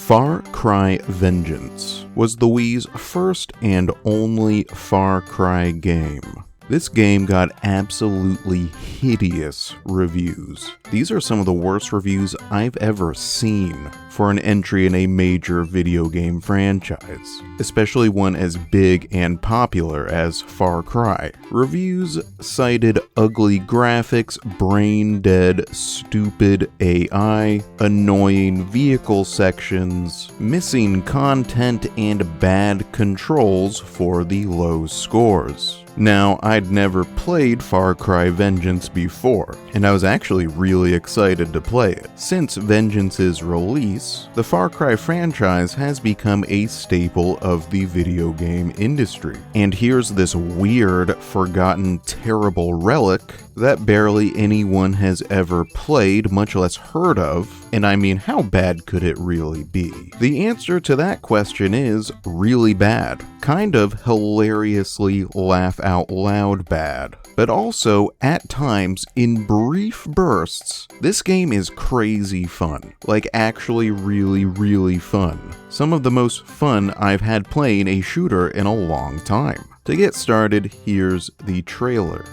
Far Cry Vengeance was the Wii's first and only Far Cry game. This game got absolutely hideous reviews. These are some of the worst reviews I've ever seen for an entry in a major video game franchise, especially one as big and popular as Far Cry. Reviews cited ugly graphics, brain-dead, stupid AI, annoying vehicle sections, missing content, and bad controls for the low scores. Now, I'd never played Far Cry Vengeance before, and I was actually really excited to play it. Since Vengeance's release, the Far Cry franchise has become a staple of the video game industry. And here's this weird, forgotten, terrible relic that barely anyone has ever played, much less heard of, and I mean, how bad could it really be? The answer to that question is really bad. Kind of hilariously laugh out loud bad. But also, at times, in brief bursts, this game is crazy fun. Like, actually really fun. Some of the most fun I've had playing a shooter in a long time. To get started, here's the trailer.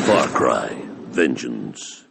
Far Cry Vengeance.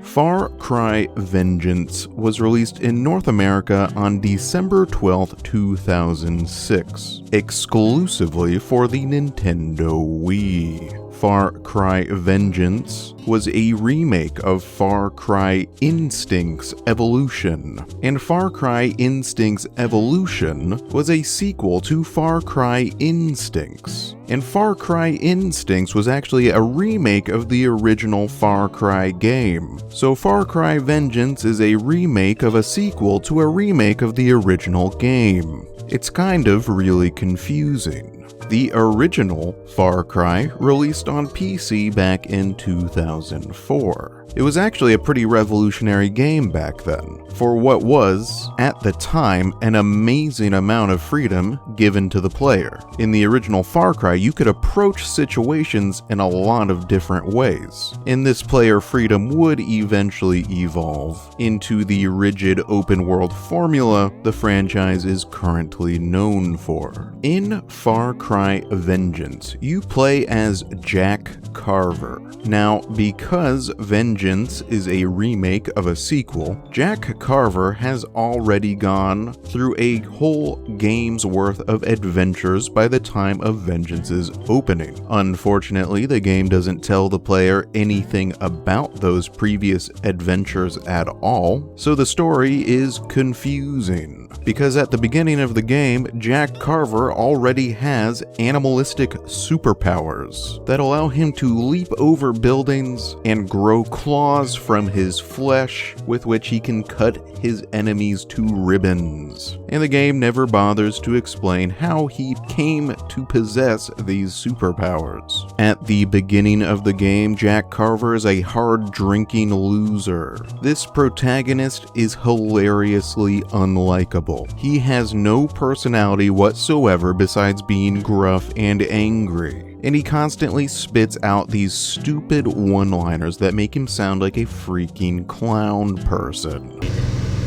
Far Cry Vengeance was released in North America on December 12, 2006, exclusively for the Nintendo Wii. Far Cry Vengeance was a remake of Far Cry Instincts Evolution, and Far Cry Instincts Evolution was a sequel to Far Cry Instincts. And Far Cry Instincts was actually a remake of the original Far Cry game. So Far Cry Vengeance is a remake of a sequel to a remake of the original game. It's kind of really confusing. The original Far Cry released on PC back in 2004. It was actually a pretty revolutionary game back then, for what was, at the time, an amazing amount of freedom given to the player. In the original Far Cry, you could approach situations in a lot of different ways, and this player freedom would eventually evolve into the rigid open-world formula the franchise is currently known for. In Far Cry Vengeance, you play as Jack Carver. Now, because Vengeance is a remake of a sequel, Jack Carver has already gone through a whole game's worth of adventures by the time of Vengeance's opening. Unfortunately, the game doesn't tell the player anything about those previous adventures at all, so the story is confusing. Because at the beginning of the game, Jack Carver already has animalistic superpowers that allow him to leap over buildings and grow close claws from his flesh with which he can cut his enemies to ribbons. And the game never bothers to explain how he came to possess these superpowers. At the beginning of the game, Jack Carver is a hard-drinking loser. This protagonist is hilariously unlikable. He has no personality whatsoever besides being gruff and angry, and he constantly spits out these stupid one-liners that make him sound like a freaking clown person.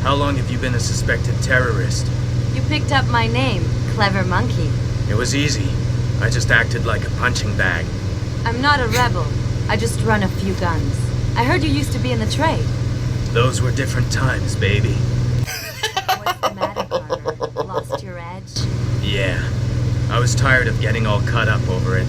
How long have you been a suspected terrorist? You picked up my name, Clever Monkey. It was easy. I just acted like a punching bag. I'm not a rebel. I just run a few guns. I heard you used to be in the trade. Those were different times, baby. What's the matter, Carver? Lost your edge? Yeah. I was tired of getting all cut up over it.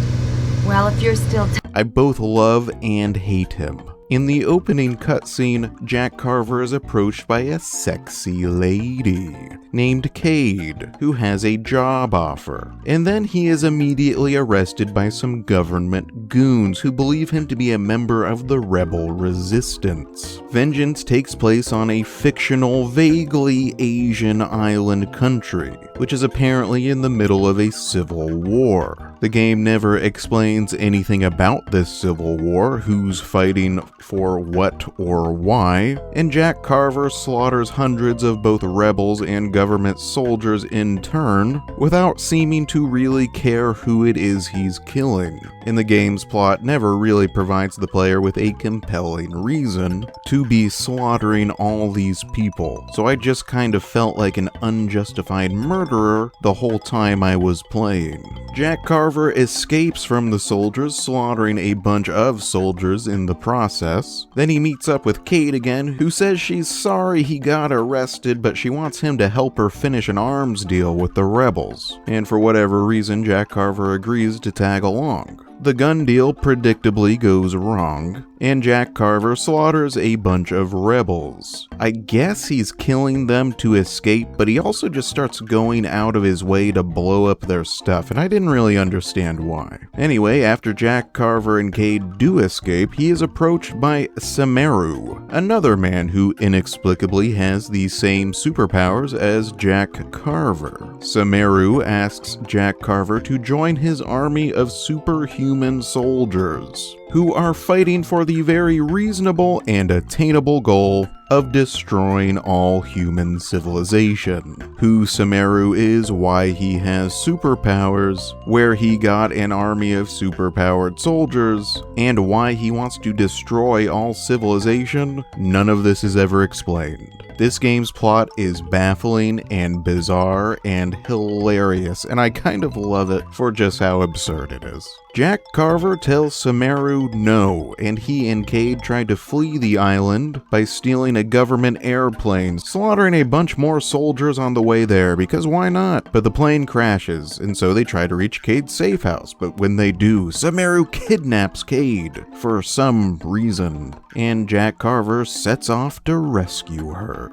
Well, if you're still I both love and hate him. In the opening cutscene, Jack Carver is approached by a sexy lady named Cade, who has a job offer. And then he is immediately arrested by some government goons who believe him to be a member of the rebel resistance. Vengeance takes place on a fictional, vaguely Asian island country, which is apparently in the middle of a civil war. The game never explains anything about this civil war, who's fighting for what or why, and Jack Carver slaughters hundreds of both rebels and government soldiers in turn, without seeming to really care who it is he's killing. And the game's plot never really provides the player with a compelling reason to be slaughtering all these people, so I just kind of felt like an unjustified murderer the whole time I was playing. Jack Carver escapes from the soldiers, slaughtering a bunch of soldiers in the process. Then he meets up with Cade again, who says she's sorry he got arrested, but she wants him to help her finish an arms deal with the rebels. And for whatever reason, Jack Carver agrees to tag along. The gun deal predictably goes wrong, and Jack Carver slaughters a bunch of rebels. I guess he's killing them to escape, but he also just starts going out of his way to blow up their stuff, and I didn't really understand why. Anyway, after Jack Carver and Cade do escape, he is approached by Samaru, another man who inexplicably has the same superpowers as Jack Carver. Samaru asks Jack Carver to join his army of superhuman soldiers, who are fighting for the very reasonable and attainable goal of destroying all human civilization. Who Samaru is, why he has superpowers, where he got an army of superpowered soldiers, and why he wants to destroy all civilization, none of this is ever explained. This game's plot is baffling and bizarre and hilarious, and I kind of love it for just how absurd it is. Jack Carver tells Samaru no, and he and Cade try to flee the island by stealing a government airplane, slaughtering a bunch more soldiers on the way there, because why not? But the plane crashes, and so they try to reach Cade's safe house, but when they do, Samaru kidnaps Cade for some reason, and Jack Carver sets off to rescue her.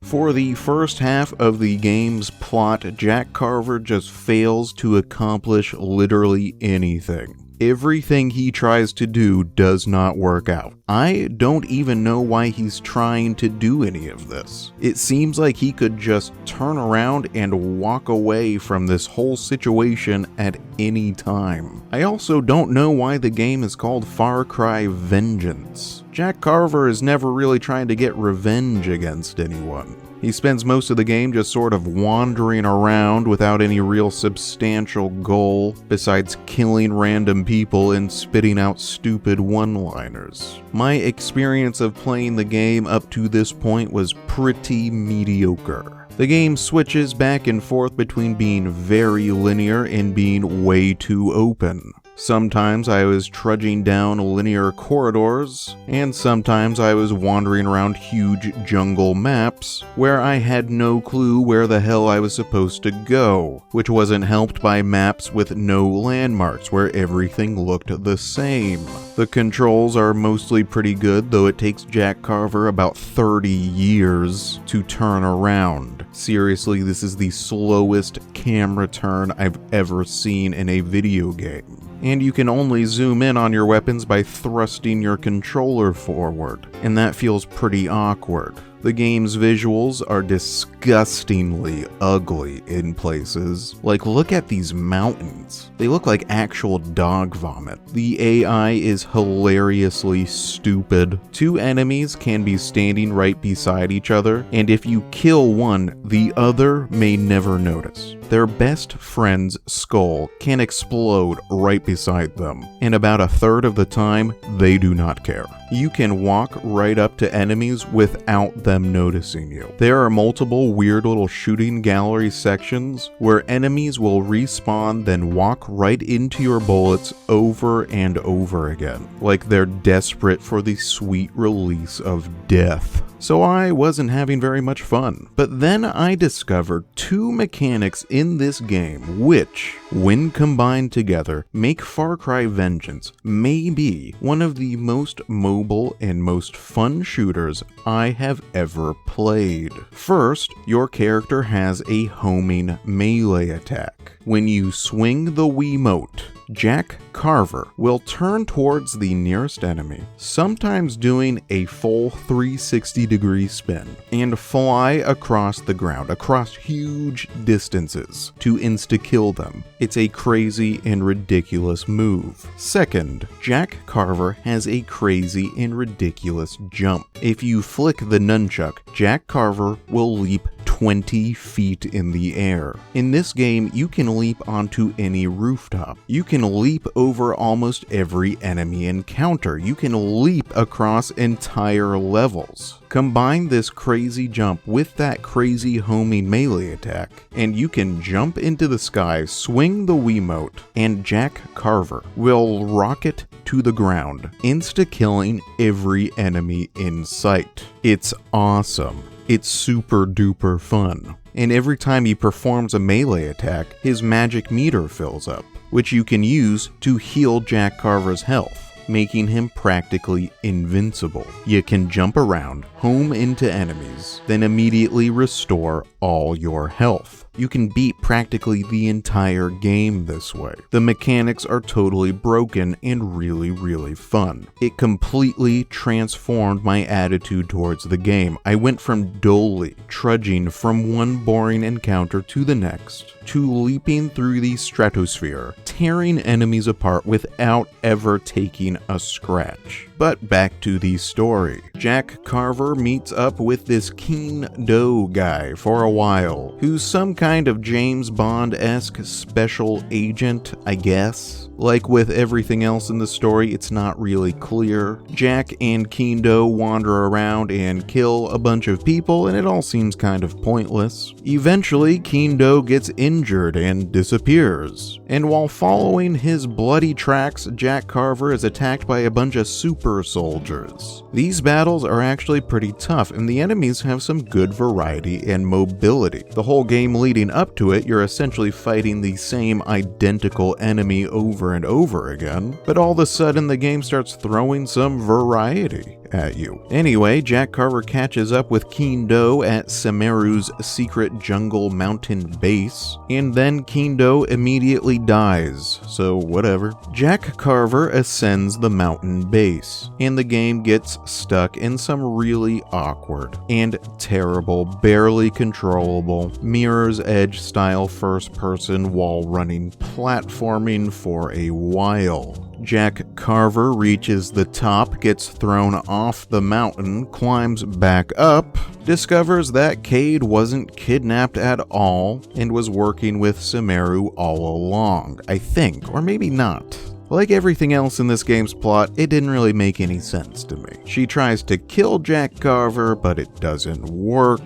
For the first half of the game's plot, Jack Carver just fails to accomplish literally anything. Everything he tries to do does not work out. I don't even know why he's trying to do any of this. It seems like he could just turn around and walk away from this whole situation at any time. I also don't know why the game is called Far Cry Vengeance. Jack Carver is never really trying to get revenge against anyone. He spends most of the game just sort of wandering around without any real substantial goal besides killing random people and spitting out stupid one-liners. My experience of playing the game up to this point was pretty mediocre. The game switches back and forth between being very linear and being way too open. Sometimes I was trudging down linear corridors, and sometimes I was wandering around huge jungle maps where I had no clue where the hell I was supposed to go, which wasn't helped by maps with no landmarks where everything looked the same. The controls are mostly pretty good, though it takes Jack Carver about 30 years to turn around. Seriously, this is the slowest camera turn I've ever seen in a video game. and you can only zoom in on your weapons by thrusting your controller forward, and that feels pretty awkward. The game's visuals are disgustingly ugly in places. Like, look at these mountains. They look like actual dog vomit. The AI is hilariously stupid. Two enemies can be standing right beside each other, and if you kill one, the other may never notice. Their best friend's skull can explode right beside them, and about a third of the time, they do not care. You can walk right up to enemies without them noticing you. There are multiple weird little shooting gallery sections where enemies will respawn, then walk right into your bullets over and over again, like they're desperate for the sweet release of death. So I wasn't having very much fun. But then I discovered two mechanics in this game which, when combined together, make Far Cry Vengeance maybe one of the most mobile and most fun shooters I have ever played. First, your character has a homing melee attack. When you swing the Wiimote, Jack Carver will turn towards the nearest enemy, sometimes doing a full 360-degree spin, and fly across the ground, across huge distances, to insta-kill them. It's a crazy and ridiculous move. Second, Jack Carver has a crazy and ridiculous jump. If you flick the nunchuck, Jack Carver will leap 20 feet in the air. In this game, you can leap onto any rooftop. You can leap over almost every enemy encounter. You can leap across entire levels. Combine this crazy jump with that crazy homing melee attack, and you can jump into the sky, swing the Wiimote, and Jack Carver will rocket to the ground, insta-killing every enemy in sight. It's awesome. It's super duper fun. And every time he performs a melee attack, his magic meter fills up, which you can use to heal Jack Carver's health, making him practically invincible. You can jump around, home into enemies, then immediately restore all your health. You can beat practically the entire game this way. The mechanics are totally broken and really fun. It completely transformed my attitude towards the game. I went from dully trudging from one boring encounter to the next, to leaping through the stratosphere, tearing enemies apart without ever taking a scratch. But back to the story. Jack Carver meets up with this Keen Do guy for a while, who's some kind of James Bond-esque special agent, I guess. Like with everything else in the story, it's not really clear. Jack and Keen Do wander around and kill a bunch of people, and it all seems kind of pointless. Eventually, Keen Do gets injured and disappears. And while following his bloody tracks, Jack Carver is attacked by a bunch of super soldiers. These battles are actually pretty tough, and the enemies have some good variety and mobility. The whole game leading up to it, you're essentially fighting the same identical enemy over and over again, but all of a sudden the game starts throwing some variety at you. Anyway, Jack Carver catches up with Keen Do at Semeru's secret jungle mountain base, and then Keen Do immediately dies, so whatever. Jack Carver ascends the mountain base, and the game gets stuck in some really awkward and terrible, barely controllable, Mirror's Edge style first person wall running platforming for a while. Jack Carver reaches the top, gets thrown off the mountain, climbs back up, discovers that Cade wasn't kidnapped at all, and was working with Semeru all along, I think, or maybe not. Like everything else in this game's plot, it didn't really make any sense to me. She tries to kill Jack Carver, but it doesn't work,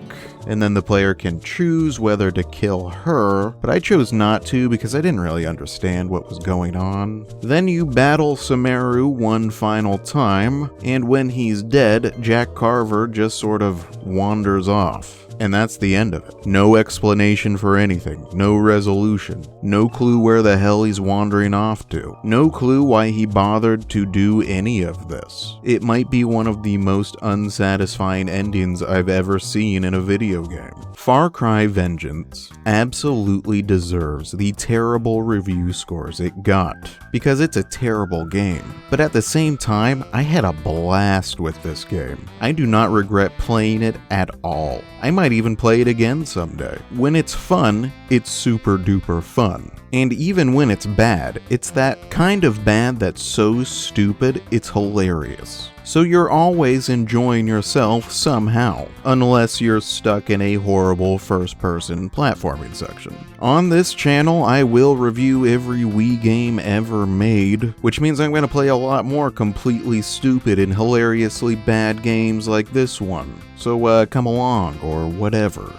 and then the player can choose whether to kill her, but I chose not to because I didn't really understand what was going on. Then you battle Semeru one final time, and when he's dead, Jack Carver just sort of wanders off. And that's the end of it. No explanation for anything, no resolution, no clue where the hell he's wandering off to, no clue why he bothered to do any of this. It might be one of the most unsatisfying endings I've ever seen in a video game. Far Cry Vengeance absolutely deserves the terrible review scores it got, because it's a terrible game. But at the same time, I had a blast with this game. I do not regret playing it at all. I might even play it again someday. When it's fun, it's super duper fun. And even when it's bad, it's that kind of bad that's so stupid, it's hilarious. So you're always enjoying yourself somehow, unless you're stuck in a horrible first-person platforming section. On this channel, I will review every Wii game ever made, which means I'm going to play a lot more completely stupid and hilariously bad games like this one. So come along, or whatever.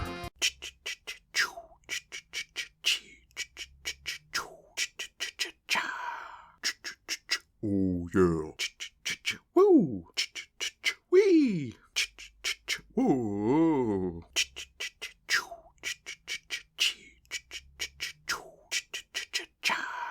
Oh yeah. Woo! Wee! Woo!